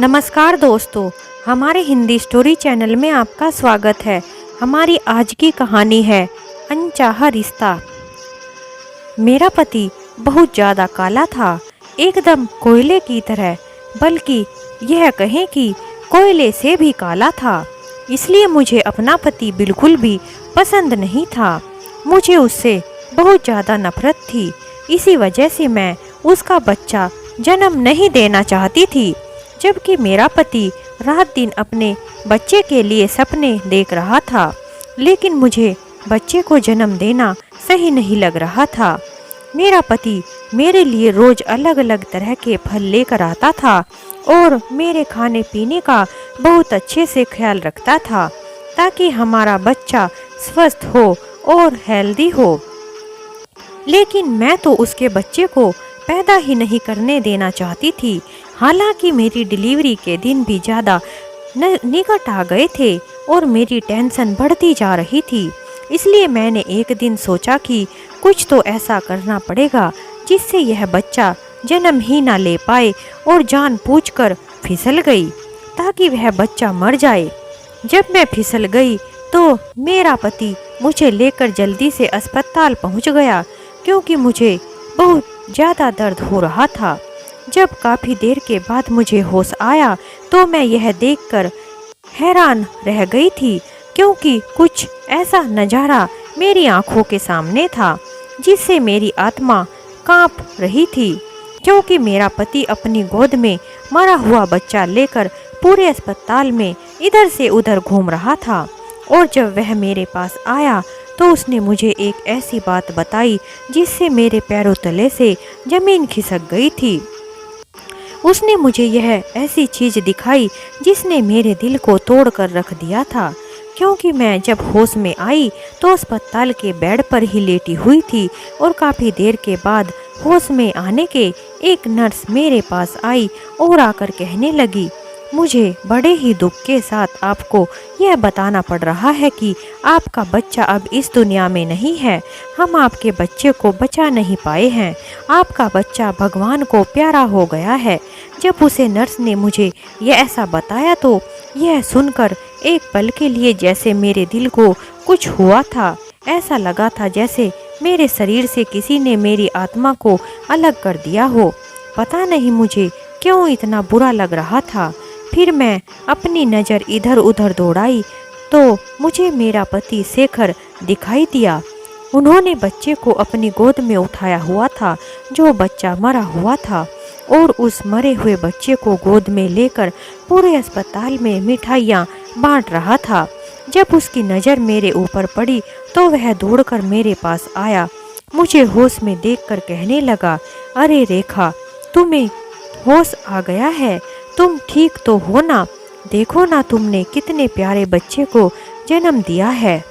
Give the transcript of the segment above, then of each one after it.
नमस्कार दोस्तों, हमारे हिंदी स्टोरी चैनल में आपका स्वागत है। हमारी आज की कहानी है अनचाहा रिश्ता। मेरा पति बहुत ज़्यादा काला था, एकदम कोयले की तरह, बल्कि यह कहें कि कोयले से भी काला था। इसलिए मुझे अपना पति बिल्कुल भी पसंद नहीं था। मुझे उससे बहुत ज़्यादा नफरत थी। इसी वजह से मैं उसका बच्चा जन्म नहीं देना चाहती थी। जबकि मेरा पति रात दिन अपने बच्चे के लिए सपने देख रहा था, लेकिन मुझे बच्चे को जन्म देना सही नहीं लग रहा था। मेरा पति मेरे लिए रोज अलग अलग तरह के फल लेकर आता था और मेरे खाने पीने का बहुत अच्छे से ख्याल रखता था, ताकि हमारा बच्चा स्वस्थ हो और हेल्दी हो। लेकिन मैं तो उसके बच्चे को पैदा ही नहीं करने देना चाहती थी। हालांकि मेरी डिलीवरी के दिन भी ज़्यादा निकट आ गए थे और मेरी टेंशन बढ़ती जा रही थी। इसलिए मैंने एक दिन सोचा कि कुछ तो ऐसा करना पड़ेगा जिससे यह बच्चा जन्म ही ना ले पाए, और जानबूझकर फिसल गई ताकि वह बच्चा मर जाए। जब मैं फिसल गई तो मेरा पति मुझे लेकर जल्दी से अस्पताल पहुंच गया, क्योंकि मुझे बहुत ज़्यादा दर्द हो रहा था। जब काफ़ी देर के बाद मुझे होश आया तो मैं यह देखकर हैरान रह गई थी, क्योंकि कुछ ऐसा नज़ारा मेरी आंखों के सामने था जिससे मेरी आत्मा कांप रही थी। क्योंकि मेरा पति अपनी गोद में मरा हुआ बच्चा लेकर पूरे अस्पताल में इधर से उधर घूम रहा था। और जब वह मेरे पास आया तो उसने मुझे एक ऐसी बात बताई जिससे मेरे पैरों तले से जमीन खिसक गई थी। उसने मुझे यह ऐसी चीज़ दिखाई जिसने मेरे दिल को तोड़ कर रख दिया था। क्योंकि मैं जब होश में आई तो अस्पताल के बेड पर ही लेटी हुई थी, और काफ़ी देर के बाद होश में आने के एक नर्स मेरे पास आई और आकर कहने लगी, मुझे बड़े ही दुख के साथ आपको यह बताना पड़ रहा है कि आपका बच्चा अब इस दुनिया में नहीं है। हम आपके बच्चे को बचा नहीं पाए हैं। आपका बच्चा भगवान को प्यारा हो गया है। जब उसे नर्स ने मुझे यह ऐसा बताया तो यह सुनकर एक पल के लिए जैसे मेरे दिल को कुछ हुआ था। ऐसा लगा था जैसे मेरे शरीर से किसी ने मेरी आत्मा को अलग कर दिया हो। पता नहीं मुझे क्यों इतना बुरा लग रहा था। फिर मैं अपनी नज़र इधर उधर दौड़ाई तो मुझे मेरा पति शेखर दिखाई दिया। उन्होंने बच्चे को अपनी गोद में उठाया हुआ था, जो बच्चा मरा हुआ था, और उस मरे हुए बच्चे को गोद में लेकर पूरे अस्पताल में मिठाइयाँ बांट रहा था। जब उसकी नज़र मेरे ऊपर पड़ी तो वह दौड़कर मेरे पास आया। मुझे होश में देखकर कहने लगा, अरे रेखा, तुम्हें होश आ गया है? तुम ठीक तो हो ना? देखो ना, तुमने कितने प्यारे बच्चे को जन्म दिया है।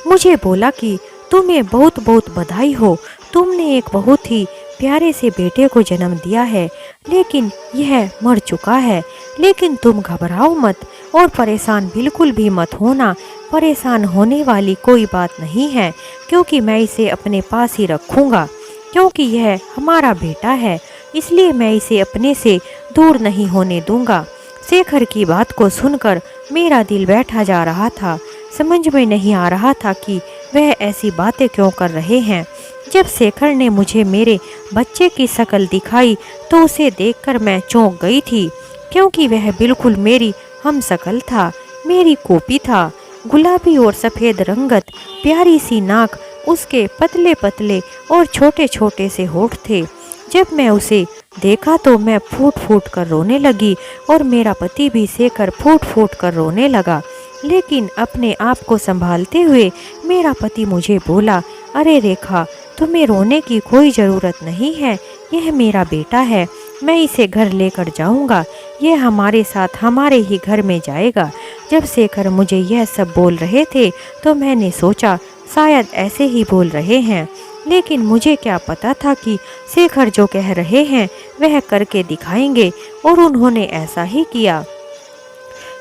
मुझे बोला कि तुम्हें बहुत बहुत बधाई हो, तुमने एक बहुत ही प्यारे से बेटे को जन्म दिया है, लेकिन यह मर चुका है। लेकिन तुम घबराओ मत और परेशान बिल्कुल भी मत होना। परेशान होने वाली कोई बात नहीं है, क्योंकि मैं इसे अपने पास ही रखूँगा। क्योंकि यह हमारा बेटा है, इसलिए मैं इसे अपने से दूर नहीं होने दूंगा। शेखर की बात को सुनकर मेरा दिल बैठा जा रहा था। समझ में नहीं आ रहा था कि वह ऐसी बातें क्यों कर रहे हैं। जब शेखर ने मुझे मेरे बच्चे की शक्ल दिखाई तो उसे देखकर मैं चौंक गई थी, क्योंकि वह बिल्कुल मेरी हम शक्ल था। मेरी कॉपी था। गुलाबी और सफ़ेद रंगत, प्यारी सी नाक, उसके पतले पतले और छोटे छोटे से होठ थे। जब मैं उसे देखा तो मैं फूट फूट कर रोने लगी, और मेरा पति भी शेखर फूट फूट कर रोने लगा। लेकिन अपने आप को संभालते हुए मेरा पति मुझे बोला, अरे रेखा, तुम्हें रोने की कोई ज़रूरत नहीं है। यह मेरा बेटा है। मैं इसे घर लेकर जाऊंगा। यह हमारे साथ हमारे ही घर में जाएगा। जब शेखर मुझे यह सब बोल रहे थे तो मैंने सोचा शायद ऐसे ही बोल रहे हैं, लेकिन मुझे क्या पता था कि शेखर जो कह रहे हैं वह करके दिखाएंगे। और उन्होंने ऐसा ही किया,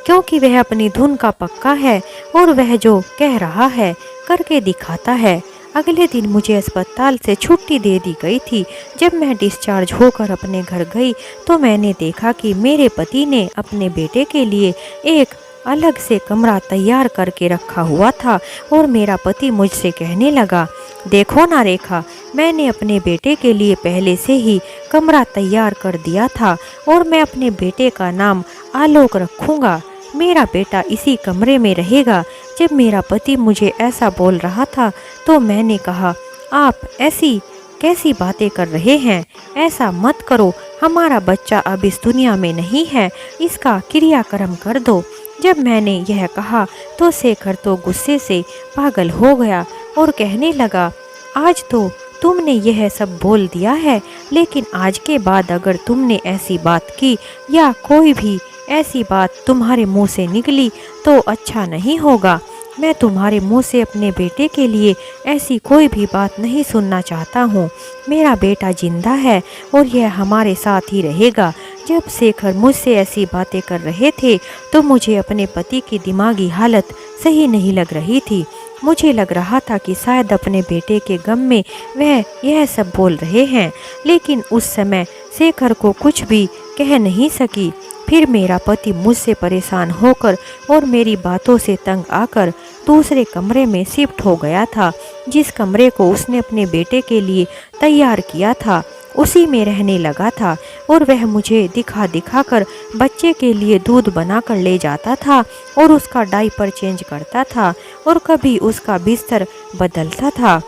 क्योंकि वह अपनी धुन का पक्का है और वह जो कह रहा है करके दिखाता है। अगले दिन मुझे अस्पताल से छुट्टी दे दी गई थी। जब मैं डिस्चार्ज होकर अपने घर गई तो मैंने देखा कि मेरे पति ने अपने बेटे के लिए एक अलग से कमरा तैयार करके रखा हुआ था और मेरा पति मुझसे कहने लगा, देखो ना रेखा, मैंने अपने बेटे के लिए पहले से ही कमरा तैयार कर दिया था और मैं अपने बेटे का नाम आलोक रखूँगा। मेरा बेटा इसी कमरे में रहेगा। जब मेरा पति मुझे ऐसा बोल रहा था तो मैंने कहा, आप ऐसी कैसी बातें कर रहे हैं? ऐसा मत करो, हमारा बच्चा अब इस दुनिया में नहीं है, इसका क्रियाक्रम कर दो। जब मैंने यह कहा तो शेखर तो गुस्से से पागल हो गया और कहने लगा, आज तो तुमने यह सब बोल दिया है, लेकिन आज के बाद अगर तुमने ऐसी बात की या कोई भी ऐसी बात तुम्हारे मुंह से निकली तो अच्छा नहीं होगा। मैं तुम्हारे मुंह से अपने बेटे के लिए ऐसी कोई भी बात नहीं सुनना चाहता हूँ। मेरा बेटा जिंदा है और यह हमारे साथ ही रहेगा। जब शेखर मुझसे ऐसी बातें कर रहे थे तो मुझे अपने पति की दिमागी हालत सही नहीं लग रही थी। मुझे लग रहा था कि शायद अपने बेटे के गम में वह यह सब बोल रहे हैं, लेकिन उस समय शेखर को कुछ भी कह नहीं सकी। फिर मेरा पति मुझसे परेशान होकर और मेरी बातों से तंग आकर दूसरे कमरे में शिफ्ट हो गया था। जिस कमरे को उसने अपने बेटे के लिए तैयार किया था उसी में रहने लगा था और वह मुझे दिखा दिखा कर बच्चे के लिए दूध बनाकर ले जाता था और उसका डायपर चेंज करता था और कभी उसका बिस्तर बदलता था।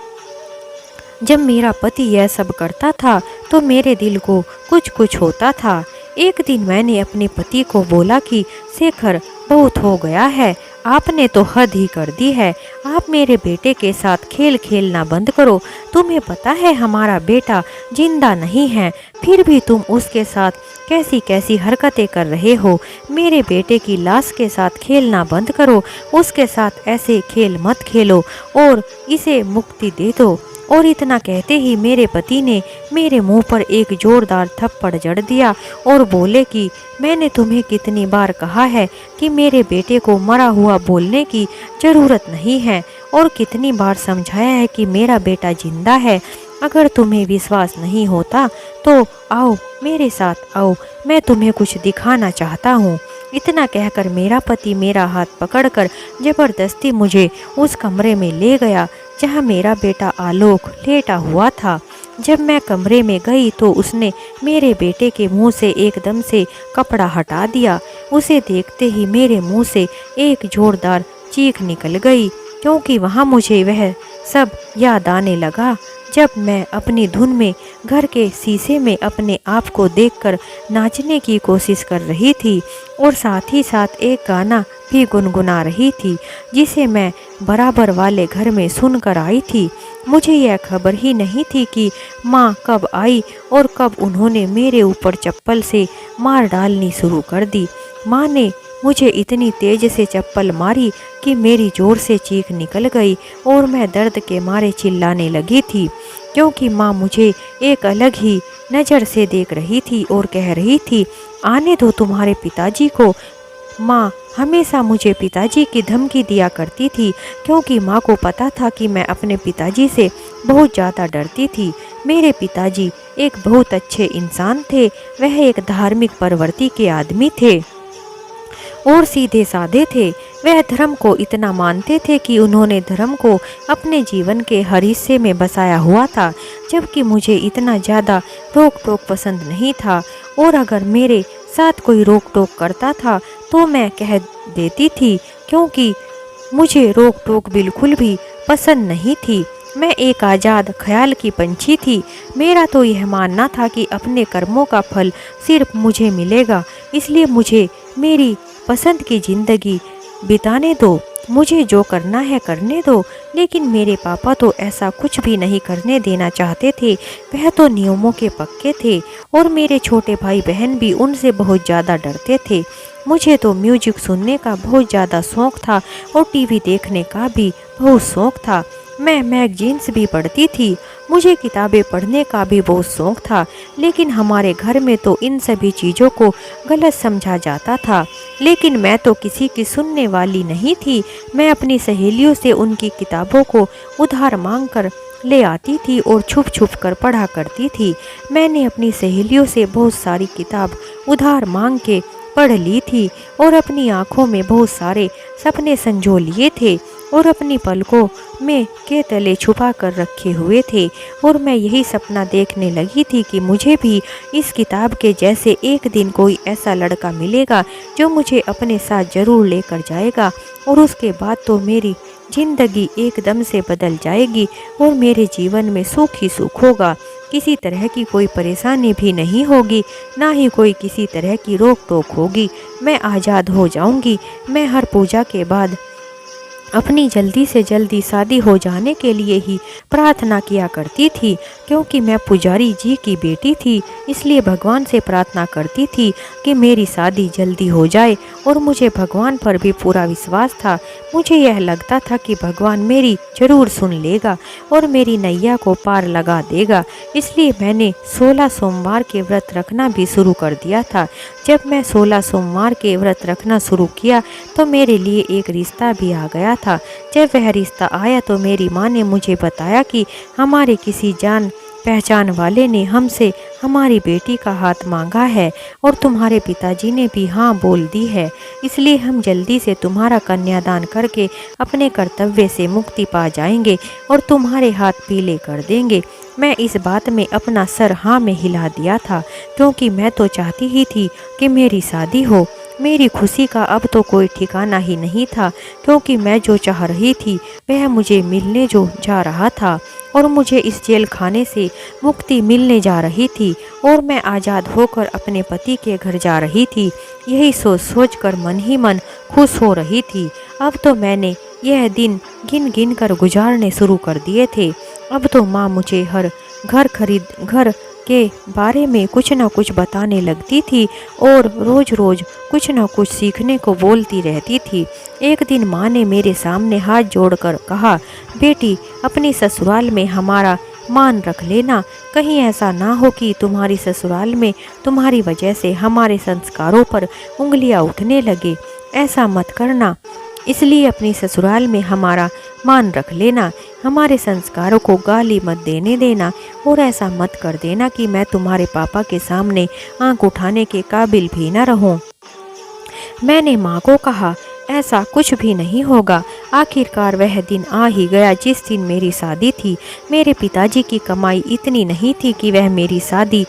जब मेरा पति यह सब करता था तो मेरे दिल को कुछ कुछ होता था। एक दिन मैंने अपने पति को बोला कि शेखर, बहुत हो गया है, आपने तो हद ही कर दी है। आप मेरे बेटे के साथ खेल खेलना बंद करो। तुम्हें पता है हमारा बेटा जिंदा नहीं है, फिर भी तुम उसके साथ कैसी कैसी हरकतें कर रहे हो। मेरे बेटे की लाश के साथ खेलना बंद करो, उसके साथ ऐसे खेल मत खेलो और इसे मुक्ति दे दो। और इतना कहते ही मेरे पति ने मेरे मुंह पर एक जोरदार थप्पड़ जड़ दिया और बोले कि मैंने तुम्हें कितनी बार कहा है कि मेरे बेटे को मरा हुआ बोलने की ज़रूरत नहीं है और कितनी बार समझाया है कि मेरा बेटा जिंदा है। अगर तुम्हें विश्वास नहीं होता तो आओ मेरे साथ आओ, मैं तुम्हें कुछ दिखाना चाहता हूँ। इतना कहकर मेरा पति मेरा हाथ पकड़कर जबरदस्ती मुझे उस कमरे में ले गया जहाँ मेरा बेटा आलोक लेटा हुआ था। जब मैं कमरे में गई तो उसने मेरे बेटे के मुंह से एकदम से कपड़ा हटा दिया। उसे देखते ही मेरे मुंह से एक जोरदार चीख निकल गई, क्योंकि वहाँ मुझे वह सब याद आने लगा जब मैं अपनी धुन में घर के शीशे में अपने आप को देखकर नाचने की कोशिश कर रही थी और साथ ही साथ एक गाना भी गुनगुना रही थी जिसे मैं बराबर वाले घर में सुनकर आई थी। मुझे यह खबर ही नहीं थी कि माँ कब आई और कब उन्होंने मेरे ऊपर चप्पल से मार डालनी शुरू कर दी। माँ ने मुझे इतनी तेज से चप्पल मारी कि मेरी जोर से चीख निकल गई और मैं दर्द के मारे चिल्लाने लगी थी, क्योंकि माँ मुझे एक अलग ही नज़र से देख रही थी और कह रही थी, आने दो तुम्हारे पिताजी को। माँ हमेशा मुझे पिताजी की धमकी दिया करती थी, क्योंकि माँ को पता था कि मैं अपने पिताजी से बहुत ज़्यादा डरती थी। मेरे पिताजी एक बहुत अच्छे इंसान थे। वह एक धार्मिक प्रवृत्ति के आदमी थे और सीधे साधे थे। वह धर्म को इतना मानते थे कि उन्होंने धर्म को अपने जीवन के हर हिस्से में बसाया हुआ था, जबकि मुझे इतना ज़्यादा रोक टोक पसंद नहीं था और अगर मेरे साथ कोई रोक टोक करता था तो मैं कह देती थी, क्योंकि मुझे रोक टोक बिल्कुल भी पसंद नहीं थी। मैं एक आज़ाद ख्याल की पंछी थी। मेरा तो यह मानना था कि अपने कर्मों का फल सिर्फ मुझे मिलेगा, इसलिए मुझे मेरी पसंद की ज़िंदगी बिताने दो, मुझे जो करना है करने दो। लेकिन मेरे पापा तो ऐसा कुछ भी नहीं करने देना चाहते थे। वह तो नियमों के पक्के थे और मेरे छोटे भाई बहन भी उनसे बहुत ज़्यादा डरते थे। मुझे तो म्यूजिक सुनने का बहुत ज़्यादा शौक़ था और टीवी देखने का भी बहुत शौक़ था। मैं मैगजीन्स भी पढ़ती थी। मुझे किताबें पढ़ने का भी बहुत शौक था, लेकिन हमारे घर में तो इन सभी चीज़ों को गलत समझा जाता था। लेकिन मैं तो किसी की सुनने वाली नहीं थी। मैं अपनी सहेलियों से उनकी किताबों को उधार मांग कर ले आती थी और छुप छुप कर पढ़ा करती थी। मैंने अपनी सहेलियों से बहुत सारी किताब उधार मांग के पढ़ ली थी और अपनी आँखों में बहुत सारे सपने संजो लिए थे और अपनी पलकों में के तले छुपा कर रखे हुए थे। और मैं यही सपना देखने लगी थी कि मुझे भी इस किताब के जैसे एक दिन कोई ऐसा लड़का मिलेगा जो मुझे अपने साथ ज़रूर लेकर जाएगा, और उसके बाद तो मेरी जिंदगी एकदम से बदल जाएगी और मेरे जीवन में सुख ही सुख होगा। किसी तरह की कोई परेशानी भी नहीं होगी, ना ही कोई किसी तरह की रोक टोक होगी। मैं आज़ाद हो जाऊंगी। मैं हर पूजा के बाद अपनी जल्दी से जल्दी शादी हो जाने के लिए ही प्रार्थना किया करती थी, क्योंकि मैं पुजारी जी की बेटी थी। इसलिए भगवान से प्रार्थना करती थी कि मेरी शादी जल्दी हो जाए, और मुझे भगवान पर भी पूरा विश्वास था। मुझे यह लगता था कि भगवान मेरी जरूर सुन लेगा और मेरी नैया को पार लगा देगा। इसलिए मैंने 16 सोमवार के व्रत रखना भी शुरू कर दिया था। जब मैं 16 सोमवार के व्रत रखना शुरू किया तो मेरे लिए एक रिश्ता भी आ गया था। जब वह रिश्ता आया तो मेरी माँ ने मुझे बताया कि हमारे किसी जान पहचान वाले ने हमसे हमारी बेटी का हाथ मांगा है और तुम्हारे पिताजी ने भी हाँ बोल दी है। इसलिए हम जल्दी से तुम्हारा कन्यादान करके अपने कर्तव्य से मुक्ति पा जाएंगे और तुम्हारे हाथ पीले कर देंगे। मैं इस बात में अपना सर हाँ में हिला दिया था, क्योंकि मैं तो चाहती ही थी कि मेरी शादी हो। मेरी खुशी का अब तो कोई ठिकाना ही नहीं था, क्योंकि मैं जो चाह रही थी वह मुझे मिलने जो जा रहा था, और मुझे इस जेल खाने से मुक्ति मिलने जा रही थी और मैं आज़ाद होकर अपने पति के घर जा रही थी। यही सोच सोच कर मन ही मन खुश हो रही थी। अब तो मैंने यह दिन गिन गिन कर गुजारने शुरू कर दिए थे। अब तो माँ मुझे हर घर के बारे में कुछ न कुछ बताने लगती थी और रोज रोज कुछ न कुछ सीखने को बोलती रहती थी। एक दिन माँ ने मेरे सामने हाथ जोड़कर कहा, बेटी अपनी ससुराल में हमारा मान रख लेना। कहीं ऐसा ना हो कि तुम्हारी ससुराल में तुम्हारी वजह से हमारे संस्कारों पर उंगलियां उठने लगे। ऐसा मत करना। इसलिए अपनी ससुराल में हमारा मान रख लेना। हमारे संस्कारों को गाली मत देने देना, और ऐसा मत कर देना कि मैं तुम्हारे पापा के सामने आंख उठाने के काबिल भी न रहूं। मैंने माँ को कहा, ऐसा कुछ भी नहीं होगा। आखिरकार वह दिन आ ही गया जिस दिन मेरी शादी थी। मेरे पिताजी की कमाई इतनी नहीं थी कि वह मेरी शादी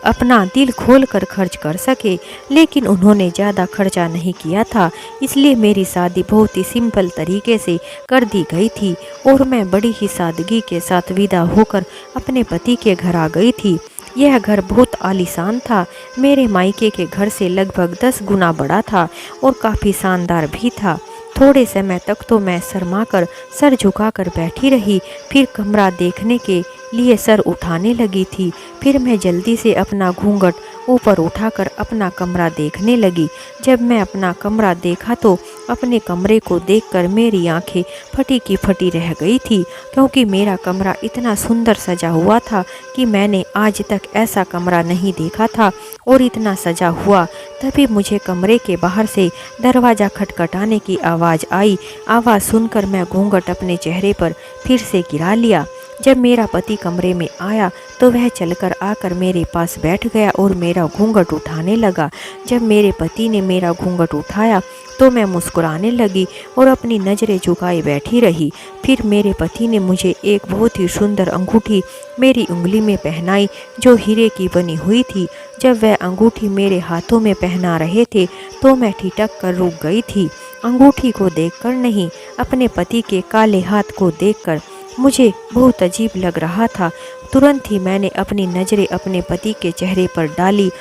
अपना दिल खोल कर खर्च कर सके, लेकिन उन्होंने ज़्यादा खर्चा नहीं किया था। इसलिए मेरी शादी बहुत ही सिंपल तरीके से कर दी गई थी और मैं बड़ी ही सादगी के साथ विदा होकर अपने पति के घर आ गई थी। यह घर बहुत आलीशान था। मेरे मायके के घर से लगभग 10 गुना बड़ा था और काफ़ी शानदार भी था। थोड़े समय तक तो मैं शर्माकर सर झुकाकर बैठी रही, फिर कमरा देखने के लिए सर उठाने लगी थी। फिर मैं जल्दी से अपना घूंघट ऊपर उठाकर अपना कमरा देखने लगी। जब मैं अपना कमरा देखा तो अपने कमरे को देखकर मेरी आंखें फटी की फटी रह गई थी, क्योंकि मेरा कमरा इतना सुंदर सजा हुआ था कि मैंने आज तक ऐसा कमरा नहीं देखा था और इतना सजा हुआ। तभी मुझे कमरे के बाहर से दरवाज़ा खटखटाने की आवाज़ आई। आवाज़ सुनकर मैं घूंघट अपने चेहरे पर फिर से गिरा लिया। जब मेरा पति कमरे में आया तो वह चलकर आकर मेरे पास बैठ गया और मेरा घूंघट उठाने लगा। जब मेरे पति ने मेरा घूंघट उठाया तो मैं मुस्कुराने लगी और अपनी नज़रें झुकाए बैठी रही। फिर मेरे पति ने मुझे एक बहुत ही सुंदर अंगूठी मेरी उंगली में पहनाई, जो हीरे की बनी हुई थी। जब वह अंगूठी मेरे हाथों में पहना रहे थे तो मैं ठिठक कर रुक गई थी। अंगूठी को देखकर नहीं, अपने पति के काले हाथ को देखकर मुझे बहुत अजीब लग रहा था। तुरंत ही मैंने अपनी नज़रें अपने पति के चेहरे पर डाली।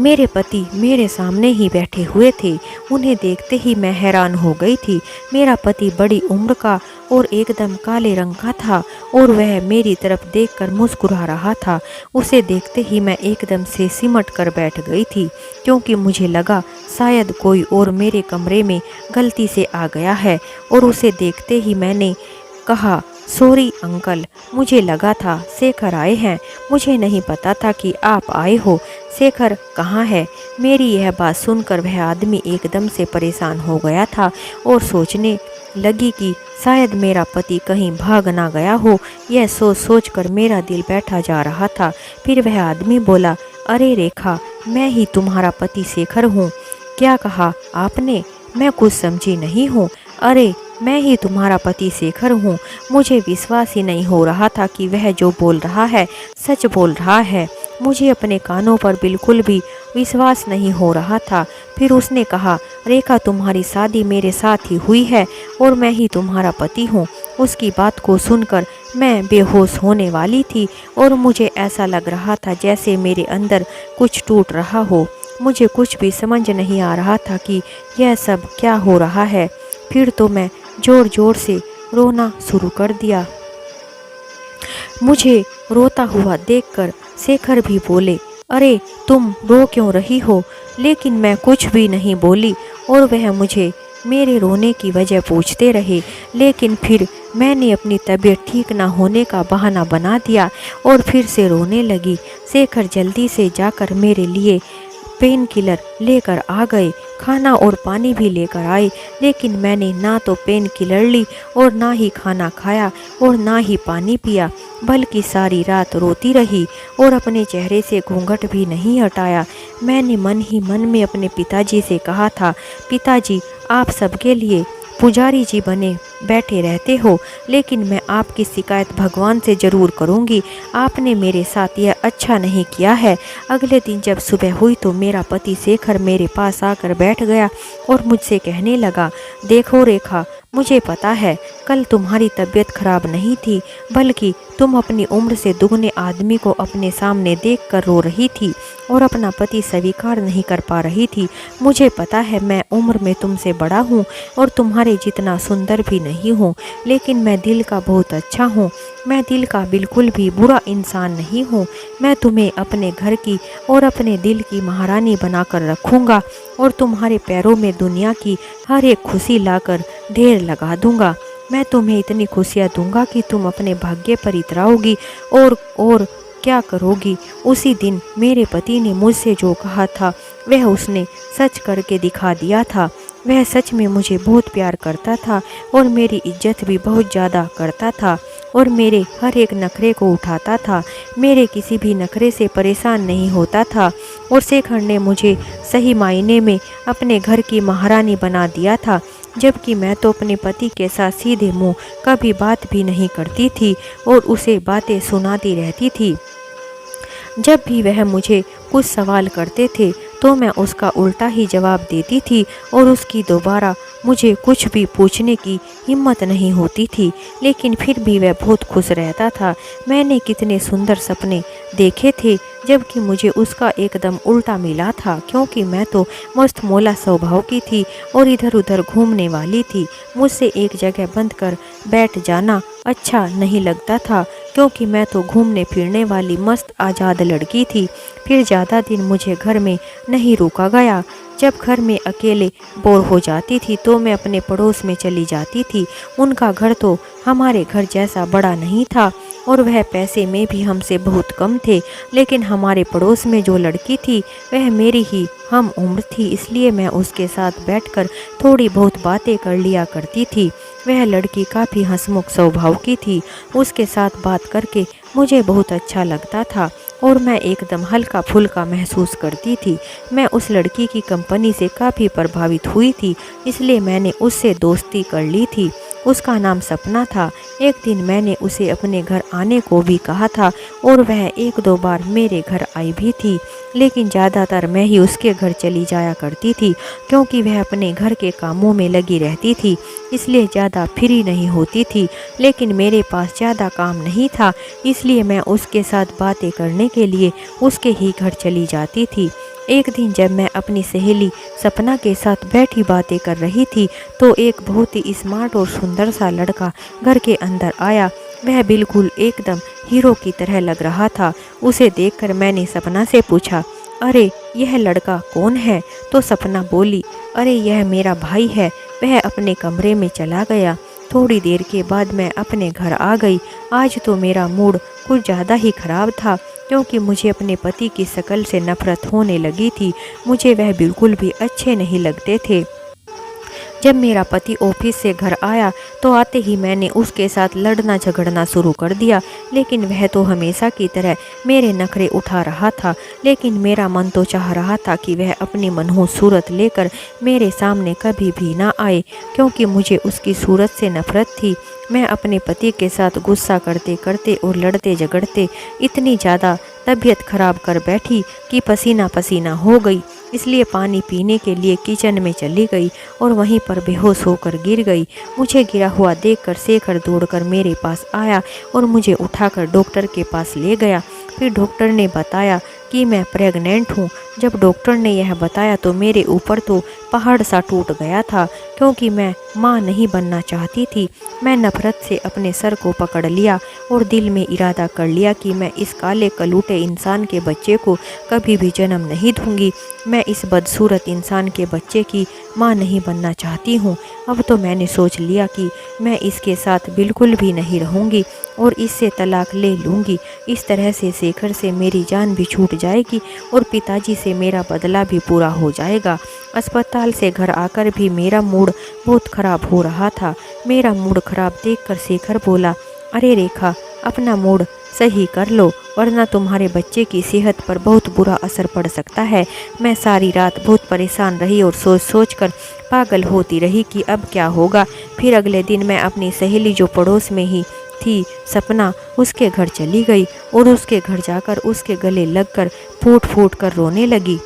मेरे पति मेरे सामने ही बैठे हुए थे। उन्हें देखते ही मैं हैरान हो गई थी। मेरा पति बड़ी उम्र का और एकदम काले रंग का था और वह मेरी तरफ देखकर मुस्कुरा रहा था। उसे देखते ही मैं एकदम से सिमट कर बैठ गई थी, क्योंकि मुझे लगा शायद कोई और मेरे कमरे में गलती से आ गया है। और उसे देखते ही मैंने कहा, सॉरी अंकल, मुझे लगा था शेखर आए हैं, मुझे नहीं पता था कि आप आए हो। शेखर कहाँ है? मेरी यह बात सुनकर वह आदमी एकदम से परेशान हो गया था और सोचने लगी कि शायद मेरा पति कहीं भाग ना गया हो। यह सोच सोच कर मेरा दिल बैठा जा रहा था। फिर वह आदमी बोला, अरे रेखा, मैं ही तुम्हारा पति शेखर हूँ। क्या कहा आपने? मैं कुछ समझी नहीं हूँ। अरे मैं ही तुम्हारा पति शेखर हूँ। मुझे विश्वास ही नहीं हो रहा था कि वह जो बोल रहा है सच बोल रहा है। मुझे अपने कानों पर बिल्कुल भी विश्वास नहीं हो रहा था। फिर उसने कहा, रेखा, तुम्हारी शादी मेरे साथ ही हुई है और मैं ही तुम्हारा पति हूँ। उसकी बात को सुनकर मैं बेहोश होने वाली थी और मुझे ऐसा लग रहा था जैसे मेरे अंदर कुछ टूट रहा हो। मुझे कुछ भी समझ नहीं आ रहा था कि यह सब क्या हो रहा है। फिर तो मैं जोर जोर से रोना शुरू कर दिया। मुझे रोता हुआ देखकर शेखर भी बोले, अरे तुम रो क्यों रही हो? लेकिन मैं कुछ भी नहीं बोली और वह मुझे मेरे रोने की वजह पूछते रहे। लेकिन फिर मैंने अपनी तबीयत ठीक ना होने का बहाना बना दिया और फिर से रोने लगी। शेखर जल्दी से जाकर मेरे लिए पेन किलर लेकर आ गए, खाना और पानी भी लेकर आए। लेकिन मैंने ना तो पेन किलर ली और ना ही खाना खाया और ना ही पानी पिया, बल्कि सारी रात रोती रही और अपने चेहरे से घूंघट भी नहीं हटाया। मैंने मन ही मन में अपने पिताजी से कहा था, पिताजी, आप सबके लिए पुजारी जी बने बैठे रहते हो, लेकिन मैं आपकी शिकायत भगवान से ज़रूर करूंगी। आपने मेरे साथ यह अच्छा नहीं किया है। अगले दिन जब सुबह हुई तो मेरा पति शेखर मेरे पास आकर बैठ गया और मुझसे कहने लगा, देखो रेखा, मुझे पता है कल तुम्हारी तबीयत खराब नहीं थी, बल्कि तुम अपनी उम्र से दुगने आदमी को अपने सामने देखकर रो रही थी और अपना पति स्वीकार नहीं कर पा रही थी। मुझे पता है मैं उम्र में तुमसे बड़ा हूँ और तुम्हारे जितना सुंदर भी नहीं हूँ, लेकिन मैं दिल का बहुत अच्छा हूँ। मैं दिल का बिल्कुल भी बुरा इंसान नहीं हूँ। मैं तुम्हें अपने घर की और अपने दिल की महारानी बनाकर रखूँगा और तुम्हारे पैरों में दुनिया की हर एक खुशी लाकर ढेर लगा दूंगा। मैं तुम्हें इतनी खुशियाँ दूंगा कि तुम अपने भाग्य पर इतराओगी और क्या करोगी। उसी दिन मेरे पति ने मुझसे जो कहा था वह उसने सच करके दिखा दिया था। वह सच में मुझे बहुत प्यार करता था और मेरी इज्जत भी बहुत ज़्यादा करता था और मेरे हर एक नखरे को उठाता था। मेरे किसी भी नखरे से परेशान नहीं होता था और शेखर ने मुझे सही मायने में अपने घर की महारानी बना दिया था, जबकि मैं तो अपने पति के साथ सीधे मुंह कभी बात भी नहीं करती थी और उसे बातें सुनाती रहती थी। जब भी वह मुझे कुछ सवाल करते थे तो मैं उसका उल्टा ही जवाब देती थी और उसकी दोबारा मुझे कुछ भी पूछने की हिम्मत नहीं होती थी। लेकिन फिर भी वह बहुत खुश रहता था। मैंने कितने सुंदर सपने देखे थे, जबकि मुझे उसका एकदम उल्टा मिला था, क्योंकि मैं तो मस्त मौला स्वभाव की थी और इधर उधर घूमने वाली थी। मुझसे एक जगह बंद कर बैठ जाना अच्छा नहीं लगता था, क्योंकि मैं तो घूमने फिरने वाली मस्त आज़ाद लड़की थी। फिर ज़्यादा दिन मुझे घर में नहीं रोका गया। जब घर में अकेले बोर हो जाती थी तो मैं अपने पड़ोस में चली जाती थी। उनका घर तो हमारे घर जैसा बड़ा नहीं था और वह पैसे में भी हमसे बहुत कम थे, लेकिन हमारे पड़ोस में जो लड़की थी वह मेरी ही हम उम्र थी, इसलिए मैं उसके साथ बैठकर थोड़ी बहुत बातें कर लिया करती थी। वह लड़की काफ़ी हंसमुख स्वभाव की थी। उसके साथ बात करके मुझे बहुत अच्छा लगता था और मैं एकदम हल्का फुल्का महसूस करती थी। मैं उस लड़की की कंपनी से काफ़ी प्रभावित हुई थी, इसलिए मैंने उससे दोस्ती कर ली थी। उसका नाम सपना था। एक दिन मैंने उसे अपने घर आने को भी कहा था और वह एक दो बार मेरे घर आई भी थी, लेकिन ज़्यादातर मैं ही उसके घर चली जाया करती थी, क्योंकि वह अपने घर के कामों में लगी रहती थी, इसलिए ज़्यादा फ्री नहीं होती थी। लेकिन मेरे पास ज़्यादा काम नहीं था, इसलिए मैं उसके साथ बातें करने के लिए उसके ही घर चली जाती थी। एक दिन जब मैं अपनी सहेली सपना के साथ बैठी बातें कर रही थी तो एक बहुत ही स्मार्ट और सुंदर सा लड़का घर के अंदर आया। वह बिल्कुल एकदम हीरो की तरह लग रहा था। उसे देखकर मैंने सपना से पूछा, अरे यह लड़का कौन है? तो सपना बोली, अरे यह मेरा भाई है, वह अपने कमरे में चला गया। थोड़ी देर के बाद मैं अपने घर आ गई। आज तो मेरा मूड कुछ ज़्यादा ही खराब था, क्योंकि मुझे अपने पति की शक्ल से नफरत होने लगी थी। मुझे वह बिल्कुल भी अच्छे नहीं लगते थे। जब मेरा पति ऑफिस से घर आया तो आते ही मैंने उसके साथ लड़ना झगड़ना शुरू कर दिया, लेकिन वह तो हमेशा की तरह मेरे नखरे उठा रहा था। लेकिन मेरा मन तो चाह रहा था कि वह अपनी मनहूस सूरत लेकर मेरे सामने कभी भी ना आए, क्योंकि मुझे उसकी सूरत से नफरत थी। मैं अपने पति के साथ गुस्सा करते करते और लड़ते झगड़ते इतनी ज़्यादा तबीयत खराब कर बैठी कि पसीना पसीना हो गई। इसलिए पानी पीने के लिए किचन में चली गई और वहीं पर बेहोश होकर गिर गई। मुझे गिरा हुआ देखकर शेखर दौड़कर मेरे पास आया और मुझे उठाकर डॉक्टर के पास ले गया। फिर डॉक्टर ने बताया कि मैं प्रेग्नेंट हूँ। जब डॉक्टर ने यह बताया तो मेरे ऊपर तो पहाड़ सा टूट गया था, क्योंकि मैं माँ नहीं बनना चाहती थी। मैं नफरत से अपने सर को पकड़ लिया और दिल में इरादा कर लिया कि मैं इस काले कलूटे इंसान के बच्चे को कभी भी जन्म नहीं दूंगी। मैं इस बदसूरत इंसान के बच्चे की माँ नहीं बनना चाहती हूँ। अब तो मैंने सोच लिया कि मैं इसके साथ बिल्कुल भी नहीं रहूँगी और इससे तलाक ले लूँगी। इस तरह से शेखर से मेरी जान भी छूट जाएगी और पिताजी से मेरा बदला भी पूरा हो जाएगा। अस्पताल से घर आकर भी मेरा मूड बहुत ख़राब हो रहा था। मेरा मूड ख़राब देखकर शेखर बोला, अरे रेखा, अपना मूड सही कर लो, वरना तुम्हारे बच्चे की सेहत पर बहुत बुरा असर पड़ सकता है। मैं सारी रात बहुत परेशान रही और सोच सोच कर पागल होती रही कि अब क्या होगा। फिर अगले दिन मैं अपनी सहेली जो पड़ोस में ही थी, सपना, उसके घर चली गई और उसके घर जाकर उसके गले लगकर फूट फूट कर रोने लगी।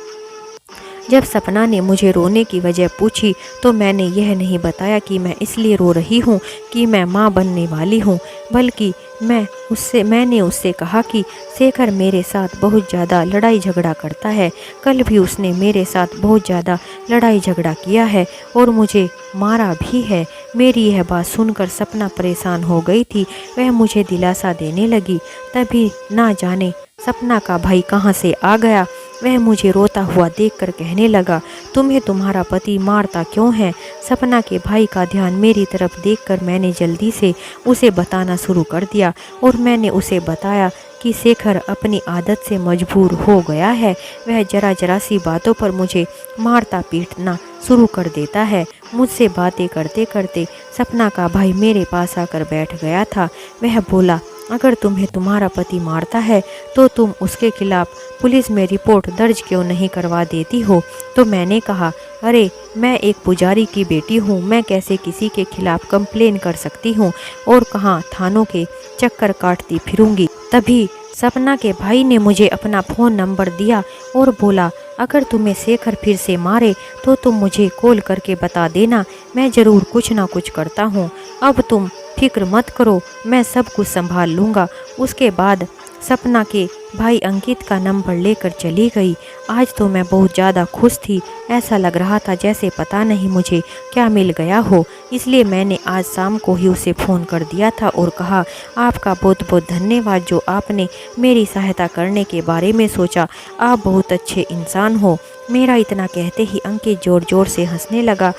जब सपना ने मुझे रोने की वजह पूछी तो मैंने यह नहीं बताया कि मैं इसलिए रो रही हूँ कि मैं माँ बनने वाली हूँ, बल्कि मैंने उससे कहा कि शेखर मेरे साथ बहुत ज़्यादा लड़ाई झगड़ा करता है। कल भी उसने मेरे साथ बहुत ज़्यादा लड़ाई झगड़ा किया है और मुझे मारा भी है। मेरी यह बात सुनकर सपना परेशान हो गई थी। वह मुझे दिलासा देने लगी। तभी ना जाने सपना का भाई कहाँ से आ गया। वह मुझे रोता हुआ देखकर कहने लगा, तुम्हें तुम्हारा पति मारता क्यों है? सपना के भाई का ध्यान मेरी तरफ देखकर मैंने जल्दी से उसे बताना शुरू कर दिया और मैंने उसे बताया कि शेखर अपनी आदत से मजबूर हो गया है। वह जरा जरा सी बातों पर मुझे मारता पीटना शुरू कर देता है। मुझसे बातें करते करते सपना का भाई मेरे पास आकर बैठ गया था। वह बोला, अगर तुम्हें तुम्हारा पति मारता है तो तुम उसके खिलाफ पुलिस में रिपोर्ट दर्ज क्यों नहीं करवा देती हो? तो मैंने कहा, अरे मैं एक पुजारी की बेटी हूँ, मैं कैसे किसी के खिलाफ कंप्लेन कर सकती हूँ और कहाँ थानों के चक्कर काटती फिरूंगी। तभी सपना के भाई ने मुझे अपना फ़ोन नंबर दिया और बोला, अगर तुम्हें शेखर फिर से मारे तो तुम मुझे कॉल करके बता देना, मैं ज़रूर कुछ ना कुछ करता हूँ। अब तुम फिक्र मत करो, मैं सब कुछ संभाल लूँगा। उसके बाद सपना के भाई अंकित का नंबर लेकर चली गई। आज तो मैं बहुत ज़्यादा खुश थी। ऐसा लग रहा था जैसे पता नहीं मुझे क्या मिल गया हो। इसलिए मैंने आज शाम को ही उसे फ़ोन कर दिया था और कहा, आपका बहुत बहुत धन्यवाद जो आपने मेरी सहायता करने के बारे में सोचा। आप बहुत अच्छे इंसान हो। मेरा इतना कहते ही अंकित ज़ोर ज़ोर से हंसने लगा।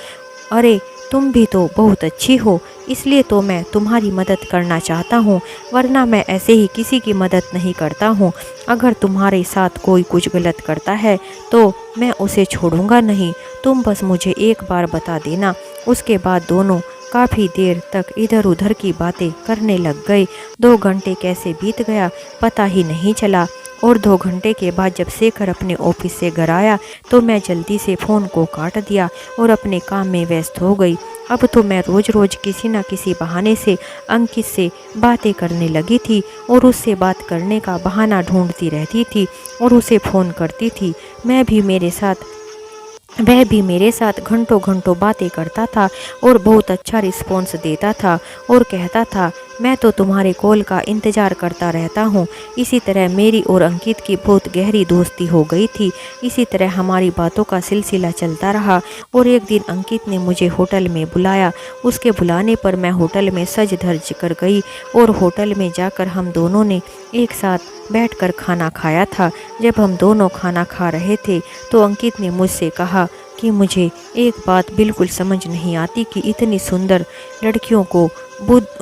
अरे तुम भी तो बहुत अच्छी हो, इसलिए तो मैं तुम्हारी मदद करना चाहता हूँ, वरना मैं ऐसे ही किसी की मदद नहीं करता हूँ। अगर तुम्हारे साथ कोई कुछ गलत करता है तो मैं उसे छोड़ूंगा नहीं। तुम बस मुझे एक बार बता देना। उसके बाद दोनों काफ़ी देर तक इधर उधर की बातें करने लग गए। 2 घंटे कैसे बीत गया पता ही नहीं चला। और 2 घंटे के बाद जब शेखर अपने ऑफिस से घर आया तो मैं जल्दी से फ़ोन को काट दिया और अपने काम में व्यस्त हो गई। अब तो मैं रोज़ रोज़ किसी न किसी बहाने से अंकित से बातें करने लगी थी और उससे बात करने का बहाना ढूंढती रहती थी और उसे फ़ोन करती थी। वह भी मेरे साथ घंटों घंटों बातें करता था और बहुत अच्छा रिस्पॉन्स देता था और कहता था, मैं तो तुम्हारे कॉल का इंतज़ार करता रहता हूँ। इसी तरह मेरी और अंकित की बहुत गहरी दोस्ती हो गई थी। इसी तरह हमारी बातों का सिलसिला चलता रहा और एक दिन अंकित ने मुझे होटल में बुलाया। उसके बुलाने पर मैं होटल में सज धज कर गई और होटल में जाकर हम दोनों ने एक साथ बैठकर खाना खाया था। जब हम दोनों खाना खा रहे थे तो अंकित ने मुझसे कहा, कि मुझे एक बात बिल्कुल समझ नहीं आती कि इतनी सुंदर लड़कियों को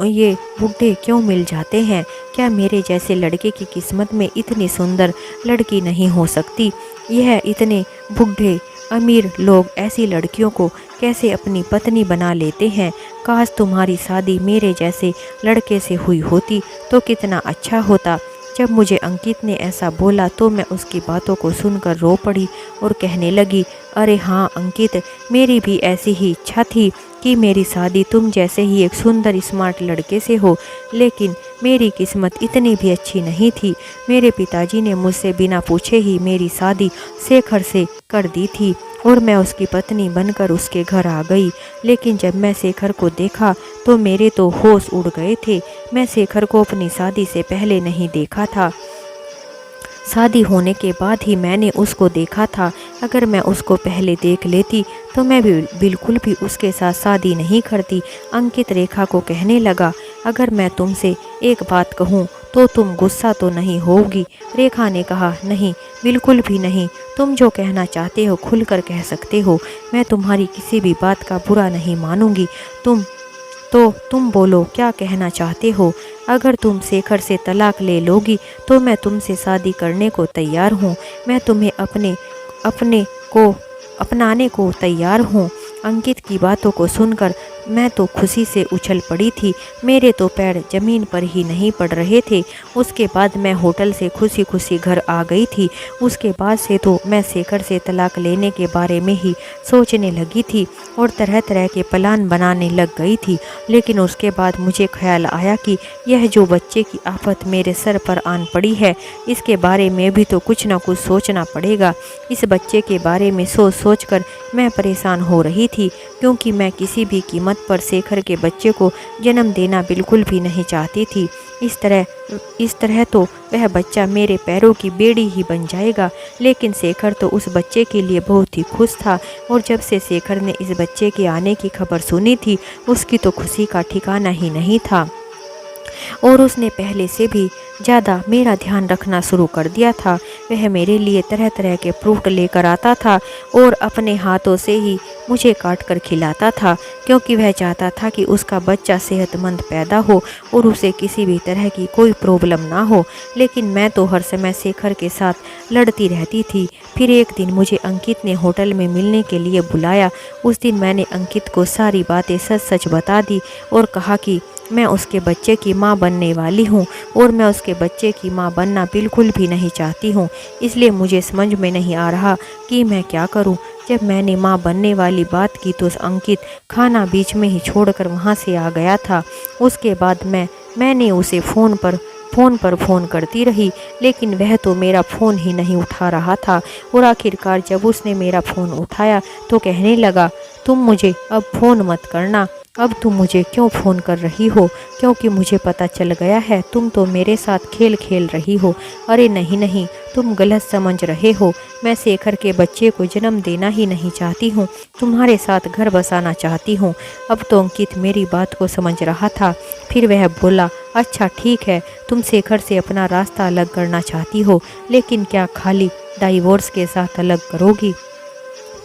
ये बूढ़े क्यों मिल जाते हैं। क्या मेरे जैसे लड़के की किस्मत में इतनी सुंदर लड़की नहीं हो सकती? यह इतने बूढ़े अमीर लोग ऐसी लड़कियों को कैसे अपनी पत्नी बना लेते हैं? काश तुम्हारी शादी मेरे जैसे लड़के से हुई होती तो कितना अच्छा होता। जब मुझे अंकित ने ऐसा बोला तो मैं उसकी बातों को सुनकर रो पड़ी और कहने लगी, अरे हाँ अंकित, मेरी भी ऐसी ही इच्छा थी कि मेरी शादी तुम जैसे ही एक सुंदर स्मार्ट लड़के से हो, लेकिन मेरी किस्मत इतनी भी अच्छी नहीं थी। मेरे पिताजी ने मुझसे बिना पूछे ही मेरी शादी शेखर से कर दी थी और मैं उसकी पत्नी बनकर उसके घर आ गई। लेकिन जब मैं शेखर को देखा तो मेरे तो होश उड़ गए थे। मैं शेखर को अपनी शादी से पहले नहीं देखा था, शादी होने के बाद ही मैंने उसको देखा था। अगर मैं उसको पहले देख लेती तो मैं भी बिल्कुल भी उसके साथ शादी नहीं करती। अंकित रेखा को कहने लगा, अगर मैं तुमसे एक बात कहूँ तो तुम गुस्सा तो नहीं होगी? रेखा ने कहा, नहीं, बिल्कुल भी नहीं। तुम जो कहना चाहते हो खुलकर कह सकते हो। मैं तुम्हारी किसी भी बात का बुरा नहीं मानूंगी। तुम बोलो, क्या कहना चाहते हो? अगर तुम शेखर से तलाक ले लोगी तो मैं तुमसे शादी करने को तैयार हूँ। मैं तुम्हें अपने को अपनाने को तैयार हूँ। अंकित की बातों को सुनकर मैं तो खुशी से उछल पड़ी थी। मेरे तो पैर जमीन पर ही नहीं पड़ रहे थे। उसके बाद मैं होटल से खुशी खुशी घर आ गई थी। उसके बाद से तो मैं शेखर से तलाक लेने के बारे में ही सोचने लगी थी और तरह तरह के प्लान बनाने लग गई थी। लेकिन उसके बाद मुझे ख्याल आया कि यह जो बच्चे की आफत मेरे सर पर आन पड़ी है, इसके बारे में भी तो कुछ ना कुछ सोचना पड़ेगा। इस बच्चे के बारे में सोच कर मैं परेशान हो रही थी, क्योंकि मैं किसी भी कीमत पर शेखर के बच्चे को जन्म देना बिल्कुल भी नहीं चाहती थी। इस तरह तो वह बच्चा मेरे पैरों की बेड़ी ही बन जाएगा। लेकिन शेखर तो उस बच्चे के लिए बहुत ही खुश था और जब से शेखर ने इस बच्चे के आने की खबर सुनी थी, उसकी तो खुशी का ठिकाना ही नहीं था और उसने पहले से भी ज़्यादा मेरा ध्यान रखना शुरू कर दिया था। वह मेरे लिए तरह तरह के फ्रूट लेकर आता था और अपने हाथों से ही मुझे काट कर खिलाता था, क्योंकि वह चाहता था कि उसका बच्चा सेहतमंद पैदा हो और उसे किसी भी तरह की कोई प्रॉब्लम ना हो। लेकिन मैं तो हर समय शेखर के साथ लड़ती रहती थी। फिर एक दिन मुझे अंकित ने होटल में मिलने के लिए बुलाया। उस दिन मैंने अंकित को सारी बातें सच सच बता दी और कहा कि मैं उसके बच्चे की मां बनने वाली हूं और मैं उसके बच्चे की मां बनना बिल्कुल भी नहीं चाहती हूं। इसलिए मुझे समझ में नहीं आ रहा कि मैं क्या करूं। जब मैंने मां बनने वाली बात की तो अंकित खाना बीच में ही छोड़कर वहां से आ गया था। उसके बाद मैंने उसे फ़ोन पर फ़ोन करती रही, लेकिन वह तो मेरा फ़ोन ही नहीं उठा रहा था। और आखिरकार जब उसने मेरा फ़ोन उठाया तो कहने लगा, तुम मुझे अब फ़ोन मत करना। अब तुम मुझे क्यों फ़ोन कर रही हो? क्योंकि मुझे पता चल गया है तुम तो मेरे साथ खेल खेल रही हो। अरे नहीं नहीं, तुम गलत समझ रहे हो। मैं शेखर के बच्चे को जन्म देना ही नहीं चाहती हूँ, तुम्हारे साथ घर बसाना चाहती हूँ। अब तो अंकित मेरी बात को समझ रहा था। फिर वह बोला, अच्छा ठीक है, तुम शेखर से अपना रास्ता अलग करना चाहती हो, लेकिन क्या खाली डाइवोर्स के साथ अलग करोगी?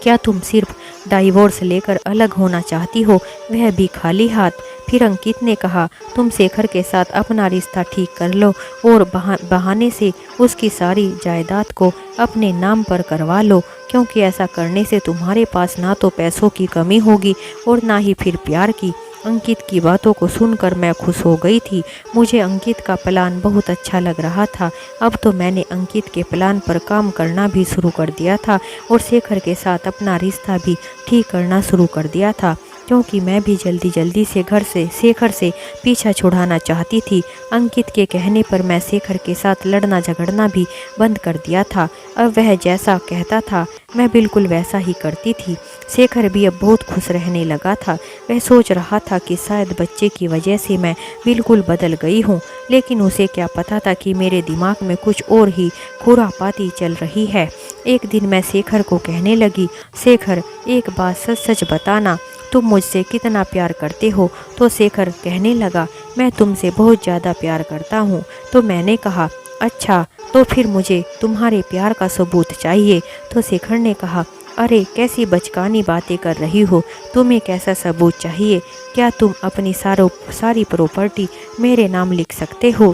क्या तुम सिर्फ डाइवोर्स लेकर अलग होना चाहती हो, वह भी खाली हाथ? फिर अंकित ने कहा, तुम शेखर के साथ अपना रिश्ता ठीक कर लो और बहाने से उसकी सारी जायदाद को अपने नाम पर करवा लो, क्योंकि ऐसा करने से तुम्हारे पास ना तो पैसों की कमी होगी और ना ही फिर प्यार की। अंकित की बातों को सुनकर मैं खुश हो गई थी। मुझे अंकित का प्लान बहुत अच्छा लग रहा था। अब तो मैंने अंकित के प्लान पर काम करना भी शुरू कर दिया था और शेखर के साथ अपना रिश्ता भी ठीक करना शुरू कर दिया था, क्योंकि मैं भी जल्दी से शेखर से पीछा छुड़ाना चाहती थी। अंकित के कहने पर मैं शेखर के साथ लड़ना झगड़ना भी बंद कर दिया था। अब वह जैसा कहता था मैं बिल्कुल वैसा ही करती थी। शेखर भी अब बहुत खुश रहने लगा था। वह सोच रहा था कि शायद बच्चे की वजह से मैं बिल्कुल बदल गई हूँ, लेकिन उसे क्या पता था कि मेरे दिमाग में कुछ और ही खुरापाती चल रही है। एक दिन मैं शेखर को कहने लगी, शेखर एक बात सच सच बताना, तुम मुझसे कितना प्यार करते हो? तो शेखर कहने लगा, मैं तुमसे बहुत ज़्यादा प्यार करता हूँ। तो मैंने कहा, अच्छा तो फिर मुझे तुम्हारे प्यार का सबूत चाहिए। तो शेखर ने कहा, अरे कैसी बचकानी बातें कर रही हो, तुम्हें कैसा सबूत चाहिए? क्या तुम अपनी सारी प्रॉपर्टी मेरे नाम लिख सकते हो?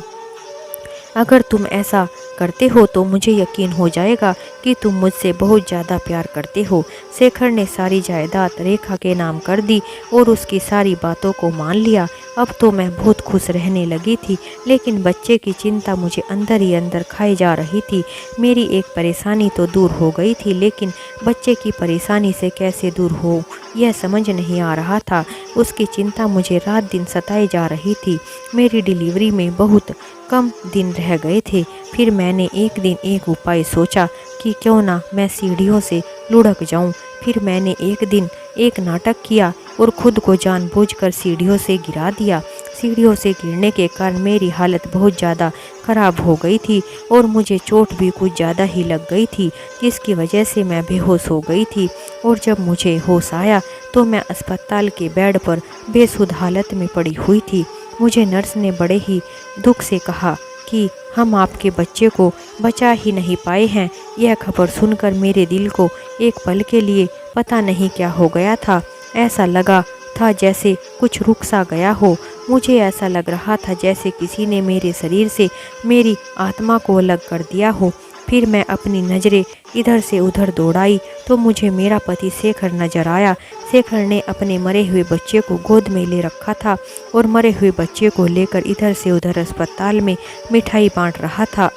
अगर तुम ऐसा करते हो तो मुझे यकीन हो जाएगा कि तुम मुझसे बहुत ज़्यादा प्यार करते हो। शेखर ने सारी जायदाद रेखा के नाम कर दी और उसकी सारी बातों को मान लिया। अब तो मैं बहुत खुश रहने लगी थी, लेकिन बच्चे की चिंता मुझे अंदर ही अंदर खाई जा रही थी। मेरी एक परेशानी तो दूर हो गई थी, लेकिन बच्चे की परेशानी से कैसे दूर हो यह समझ नहीं आ रहा था। उसकी चिंता मुझे रात दिन सताए जा रही थी। मेरी डिलीवरी में बहुत कम दिन रह गए थे। फिर मैंने एक दिन एक उपाय सोचा कि क्यों ना मैं सीढ़ियों से लुढ़क जाऊं। फिर मैंने एक दिन एक नाटक किया और खुद को जानबूझकर सीढ़ियों से गिरा दिया। सीढ़ियों से गिरने के कारण मेरी हालत बहुत ज़्यादा ख़राब हो गई थी और मुझे चोट भी कुछ ज़्यादा ही लग गई थी, जिसकी वजह से मैं बेहोश हो गई थी। और जब मुझे होश आया तो मैं अस्पताल के बेड पर बेसुध हालत में पड़ी हुई थी। मुझे नर्स ने बड़े ही दुख से कहा कि हम आपके बच्चे को बचा ही नहीं पाए हैं। यह खबर सुनकर मेरे दिल को एक पल के लिए पता नहीं क्या हो गया था। ऐसा लगा था जैसे कुछ रुक सा गया हो। मुझे ऐसा लग रहा था जैसे किसी ने मेरे शरीर से मेरी आत्मा को अलग कर दिया हो। फिर मैं अपनी नज़रें इधर से उधर दौड़ाई तो मुझे मेरा पति शेखर नजर आया। शेखर ने अपने मरे हुए बच्चे को गोद में ले रखा था और मरे हुए बच्चे को लेकर इधर से उधर अस्पताल में मिठाई बांट रहा था।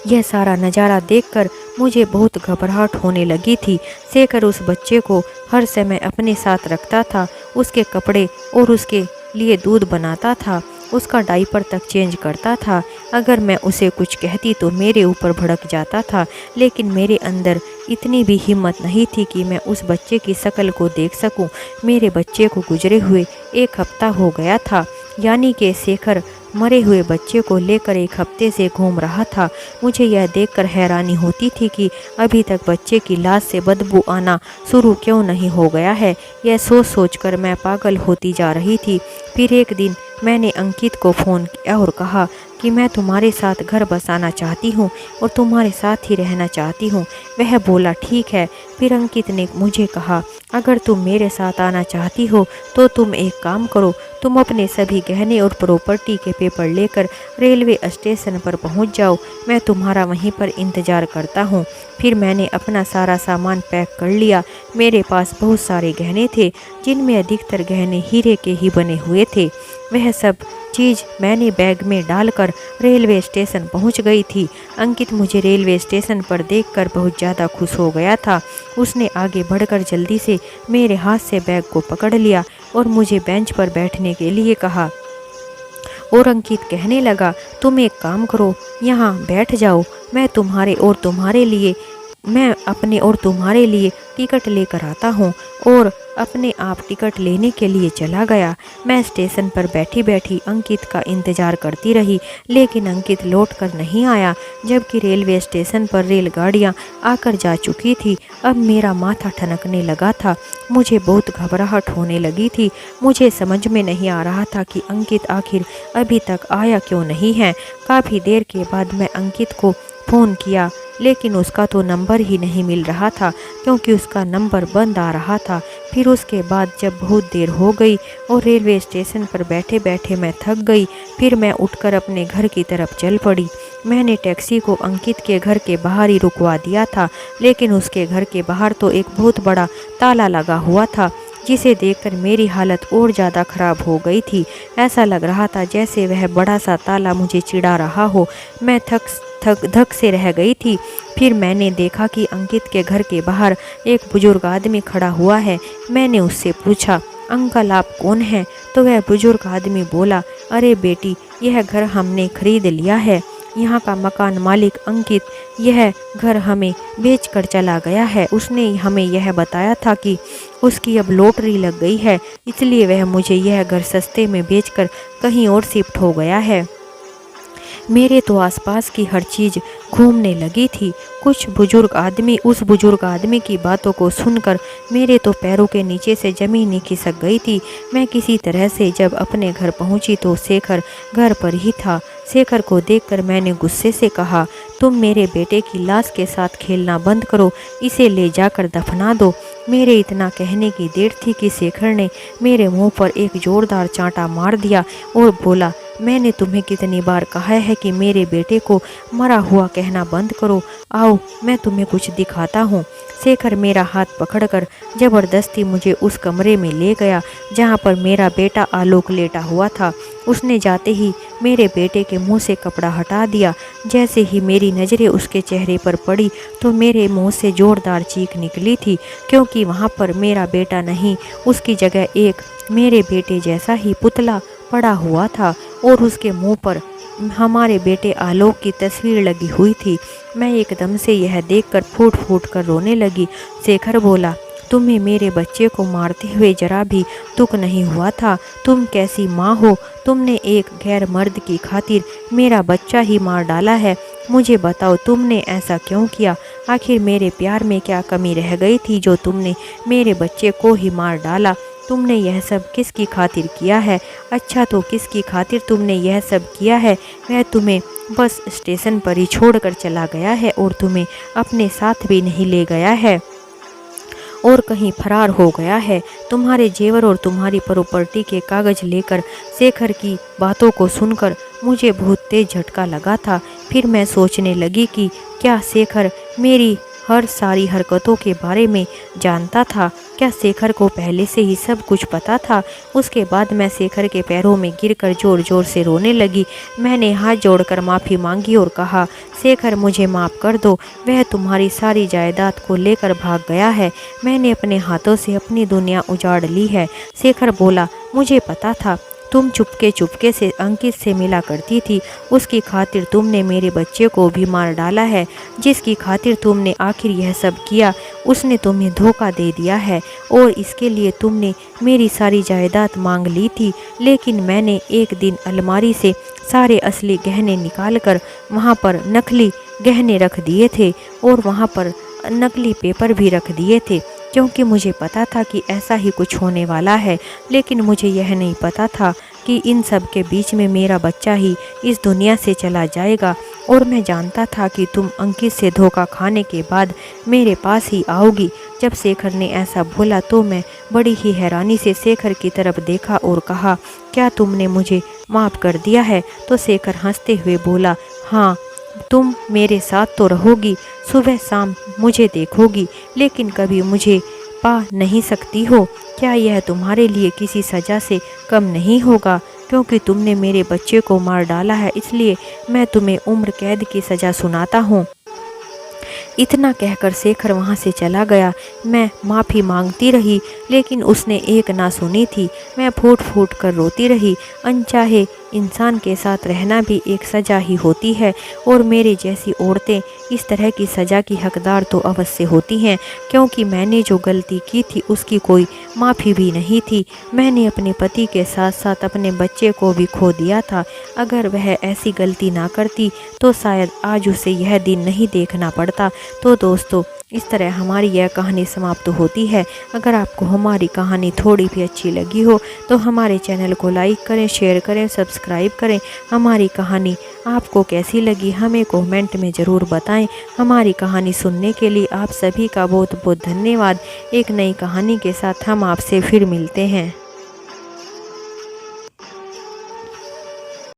यह सारा नज़ारा देखकर मुझे बहुत घबराहट होने लगी थी। शेखर उस बच्चे को हर समय अपने साथ रखता था, उसके कपड़े और उसके लिए दूध बनाता था, उसका डायपर तक चेंज करता था। अगर मैं उसे कुछ कहती तो मेरे ऊपर भड़क जाता था, लेकिन मेरे अंदर इतनी भी हिम्मत नहीं थी कि मैं उस बच्चे की शक्ल को देख सकूं। मेरे बच्चे को गुजरे हुए 1 हफ्ता हो गया था, यानी कि शेखर मरे हुए बच्चे को लेकर 1 हफ्ते से घूम रहा था। मुझे यह देखकर हैरानी होती थी कि अभी तक बच्चे की लाश से बदबू आना शुरू क्यों नहीं हो गया है। यह सोच सोचकर मैं पागल होती जा रही थी। फिर एक दिन मैंने अंकित को फ़ोन किया और कहा कि मैं तुम्हारे साथ घर बसाना चाहती हूँ और तुम्हारे साथ ही रहना चाहती हूँ। वह बोला ठीक है। फिर अंकित ने मुझे कहा अगर तुम मेरे साथ आना चाहती हो तो तुम एक काम करो, तुम अपने सभी गहने और प्रॉपर्टी के पेपर लेकर रेलवे स्टेशन पर पहुंच जाओ। मैं तुम्हारा वहीं पर इंतज़ार करता हूं। फिर मैंने अपना सारा सामान पैक कर लिया। मेरे पास बहुत सारे गहने थे, जिनमें अधिकतर गहने हीरे के ही बने हुए थे। वह सब चीज़ मैंने बैग में डालकर रेलवे स्टेशन पहुंच गई थी। अंकित मुझे रेलवे स्टेशन पर देखकर बहुत ज़्यादा खुश हो गया था। उसने आगे बढ़कर जल्दी से मेरे हाथ से बैग को पकड़ लिया और मुझे बेंच पर बैठने के लिए कहा और अंकित कहने लगा तुम एक काम करो, यहाँ बैठ जाओ, मैं अपने और तुम्हारे लिए टिकट लेकर आता हूँ। और अपने आप टिकट लेने के लिए चला गया। मैं स्टेशन पर बैठी बैठी अंकित का इंतज़ार करती रही, लेकिन अंकित लौट कर नहीं आया, जबकि रेलवे स्टेशन पर रेलगाड़ियाँ आकर जा चुकी थी। अब मेरा माथा ठनकने लगा था, मुझे बहुत घबराहट होने लगी थी। मुझे समझ में नहीं आ रहा था कि अंकित आखिर अभी तक आया क्यों नहीं है। काफ़ी देर के बाद मैं अंकित को फ़ोन किया, लेकिन उसका तो नंबर ही नहीं मिल रहा था, क्योंकि उसका नंबर बंद आ रहा था। फिर उसके बाद जब बहुत देर हो गई और रेलवे स्टेशन पर बैठे बैठे मैं थक गई, फिर मैं उठकर अपने घर की तरफ चल पड़ी। मैंने टैक्सी को अंकित के घर के बाहर ही रुकवा दिया था, लेकिन उसके घर के बाहर तो एक बहुत बड़ा ताला लगा हुआ था, जिसे देखकर मेरी हालत और ज़्यादा ख़राब हो गई थी। ऐसा लग रहा था जैसे वह बड़ा सा ताला मुझे चिढ़ा रहा हो। मैं धक से रह गई थी। फिर मैंने देखा कि अंकित के घर के बाहर एक बुजुर्ग आदमी खड़ा हुआ है। मैंने उससे पूछा अंकल आप कौन हैं? तो वह बुजुर्ग आदमी बोला अरे बेटी, यह घर हमने खरीद लिया है। यहाँ का मकान मालिक अंकित यह घर हमें बेचकर चला गया है। उसने हमें यह बताया था कि उसकी अब लॉटरी लग गई है, इसलिए वह मुझे यह घर सस्ते में बेचकर कहीं और शिफ्ट हो गया है। मेरे तो आसपास की हर चीज़ घूमने लगी थी। उस बुजुर्ग आदमी की बातों को सुनकर मेरे तो पैरों के नीचे से ज़मीन ही खिसक गई थी। मैं किसी तरह से जब अपने घर पहुंची तो शेखर घर पर ही था। शेखर को देखकर मैंने गुस्से से कहा, तुम मेरे बेटे की लाश के साथ खेलना बंद करो, इसे ले जाकर दफना दो। मेरे इतना कहने की देर थी कि शेखर ने मेरे मुंह पर एक जोरदार चांटा मार दिया और बोला, मैंने तुम्हें कितनी बार कहा है कि मेरे बेटे को मरा हुआ कहना बंद करो। आओ मैं तुम्हें कुछ दिखाता हूँ। शेखर मेरा हाथ पकड़कर जबरदस्ती मुझे उस कमरे में ले गया जहाँ पर मेरा बेटा आलोक लेटा हुआ था। उसने जाते ही मेरे बेटे के मुंह से कपड़ा हटा दिया। जैसे ही मेरी नज़रें उसके चेहरे पर पड़ी तो मेरे मुंह से जोरदार चीख निकली थी, क्योंकि वहाँ पर मेरा बेटा नहीं, उसकी जगह एक मेरे बेटे जैसा ही पुतला पड़ा हुआ था और उसके मुंह पर हमारे बेटे आलोक की तस्वीर लगी हुई थी। मैं एकदम से यह देखकर फूट फूट कर रोने लगी। शेखर बोला, तुम्हें मेरे बच्चे को मारते हुए जरा भी दुख नहीं हुआ था? तुम कैसी माँ हो? तुमने एक गैर मर्द की खातिर मेरा बच्चा ही मार डाला है। मुझे बताओ तुमने ऐसा क्यों किया? आखिर मेरे प्यार में क्या कमी रह गई थी जो तुमने मेरे बच्चे को ही मार डाला? तुमने यह सब किसकी खातिर किया है? अच्छा तो किसकी खातिर तुमने यह सब किया है? वह तुम्हें बस स्टेशन पर ही छोड़कर चला गया है और तुम्हें अपने साथ भी नहीं ले गया है और कहीं फरार हो गया है। तुम्हारे जेवर और तुम्हारी प्रॉपर्टी के कागज लेकर शेखर की बातों को सुनकर मुझे बहुत तेज झटका लगा था। फिर मैं सोचने लगी कि क्या शेखर मेरी हर सारी हरकतों के बारे में जानता था? क्या शेखर को पहले से ही सब कुछ पता था? उसके बाद मैं शेखर के पैरों में गिरकर जोर जोर से रोने लगी। मैंने हाथ जोड़कर माफ़ी मांगी और कहा, शेखर मुझे माफ़ कर दो, वह तुम्हारी सारी जायदाद को लेकर भाग गया है। मैंने अपने हाथों से अपनी दुनिया उजाड़ ली है। शेखर बोला, मुझे पता था तुम चुपके चुपके से अंकित से मिला करती थी। उसकी खातिर तुमने मेरे बच्चे को भी मार डाला है। जिसकी खातिर तुमने आखिर यह सब किया उसने तुम्हें धोखा दे दिया है और इसके लिए तुमने मेरी सारी जायदाद मांग ली थी। लेकिन मैंने एक दिन अलमारी से सारे असली गहने निकालकर वहाँ पर नकली गहने रख दिए थे और वहाँ पर नकली पेपर भी रख दिए थे, क्योंकि मुझे पता था कि ऐसा ही कुछ होने वाला है। लेकिन मुझे यह नहीं पता था कि इन सब के बीच में मेरा बच्चा ही इस दुनिया से चला जाएगा। और मैं जानता था कि तुम अंकित से धोखा खाने के बाद मेरे पास ही आओगी। जब शेखर ने ऐसा बोला तो मैं बड़ी ही हैरानी से शेखर की तरफ देखा और कहा, क्या तुमने मुझे माफ़ कर दिया है? तो शेखर हंसते हुए बोला, हाँ, तुम मेरे साथ तो रहोगी, सुबह शाम मुझे देखोगी, लेकिन कभी मुझे पा नहीं सकती हो। क्या यह तुम्हारे लिए किसी सज़ा से कम नहीं होगा? क्योंकि तुमने मेरे बच्चे को मार डाला है, इसलिए मैं तुम्हें उम्र कैद की सज़ा सुनाता हूँ। इतना कहकर शेखर वहाँ से चला गया। मैं माफ़ी मांगती रही, लेकिन उसने एक ना सुनी थी। मैं फूट फूट कर रोती रही। अनचाहे इंसान के साथ रहना भी एक सज़ा ही होती है और मेरे जैसी औरतें इस तरह की सज़ा की हकदार तो अवश्य होती हैं, क्योंकि मैंने जो गलती की थी उसकी कोई माफ़ी भी नहीं थी। मैंने अपने पति के साथ साथ अपने बच्चे को भी खो दिया था। अगर वह ऐसी गलती ना करती तो शायद आज उसे यह दिन नहीं देखना पड़ता। तो दोस्तों, इस तरह हमारी यह कहानी समाप्त होती है। अगर आपको हमारी कहानी थोड़ी भी अच्छी लगी हो तो हमारे चैनल को लाइक करें, शेयर करें, सब्सक्राइब करें। हमारी कहानी आपको कैसी लगी हमें कमेंट में ज़रूर बताएं। हमारी कहानी सुनने के लिए आप सभी का बहुत बहुत धन्यवाद। एक नई कहानी के साथ हम आपसे फिर मिलते हैं।